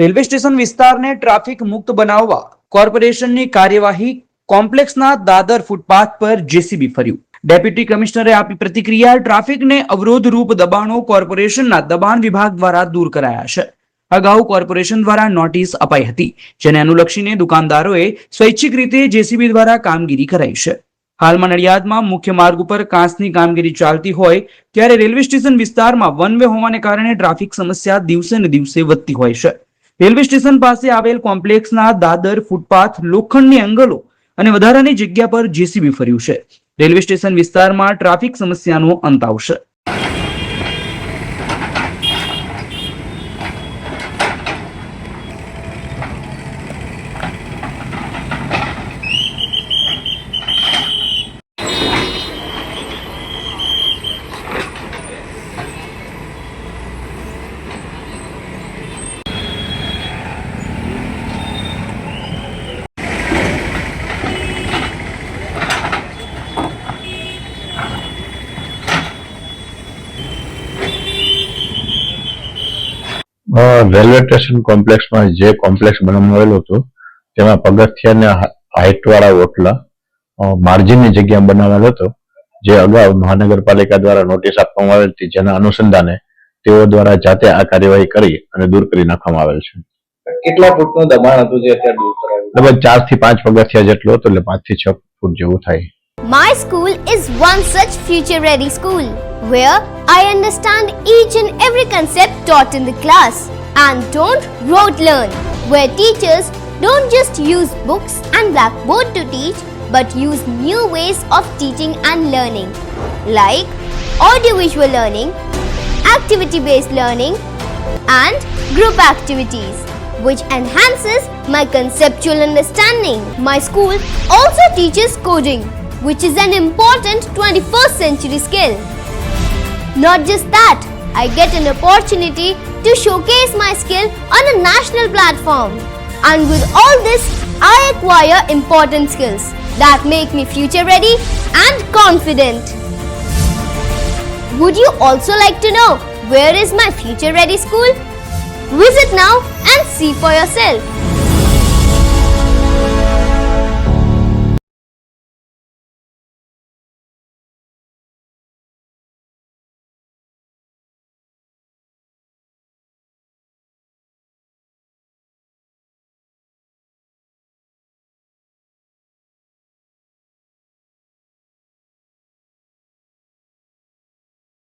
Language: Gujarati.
રેલવે સ્ટેશન વિસ્તારને ટ્રાફિક મુક્ત બનાવવા કોર્પોરેશનની કાર્યવાહી. કોમ્પ્લેક્સના દાદર ફૂટપાથ પર જેસીબી ફર્યું. ડેપ્યુટી કમિશનરે આપી પ્રતિક્રિયા. ટ્રાફિકને અવરોધરૂપ દબાણો કોર્પોરેશનના દબાણ વિભાગ દ્વારા દૂર કરાયા છે. અગાઉ કોર્પોરેશન દ્વારા નોટિસ અપાઈ હતી, જેને અનુલક્ષીને દુકાનદારોએ સ્વૈચ્છિક રીતે જેસીબી દ્વારા કામગીરી કરાઈ છે. હાલમાં નડિયાદમાં મુખ્ય માર્ગ ઉપર કાંસની કામગીરી ચાલતી હોય ત્યારે રેલવે સ્ટેશન વિસ્તારમાં વન વે હોવાને કારણે ટ્રાફિક સમસ્યા દિવસે ને દિવસે વધતી હોય છે. રેલવે સ્ટેશન પાસે આવેલ કોમ્પ્લેક્સના દાદર ફૂટપાથ, લોખંડની એંગલો અને વધારાની જગ્યા પર જેસીબી ફર્યું છે. રેલવે સ્ટેશન વિસ્તારમાં ટ્રાફિક સમસ્યાનો અંત આવશે. રેલવે સ્ટેશન કોમ્પ્લેક્સમાં જે કોમ્પ્લેક્સ બનાવવામાં આવેલો હતો તેમાં પગથિયાના હાઇટ વાળા ઓટલા માર્જિનની જગ્યા બનાવેલો હતો, જે અગાઉ મહાનગરપાલિકા દ્વારા નોટિસ આપવામાં આવેલ હતી, જેના અનુસંધાને તેઓ દ્વારા જાતે આ કાર્યવાહી કરી અને દૂર કરી નાખવામાં આવેલ છે. કેટલા ફૂટનું દબાણ હતું જે અત્યારે દૂર કરાયું? લગભગ 4 થી 5 પગથિયા જેટલું હતું, એટલે 5 થી 6 ફૂટ જેવું થાય. My school is one such future-ready school where I understand each and every concept taught in the class and don't rote learn, where teachers don't just use books and blackboard to teach but use new ways of teaching and learning like audiovisual learning, activity-based learning and group activities, which enhances my conceptual understanding. My school also teaches coding, which is an important 21st century skill. Not just that, I get an opportunity to showcase my skill on a national platform. And with all this, I acquire important skills that make me future ready and confident. Would you also like to know where is my future ready school? Visit now and see for yourself.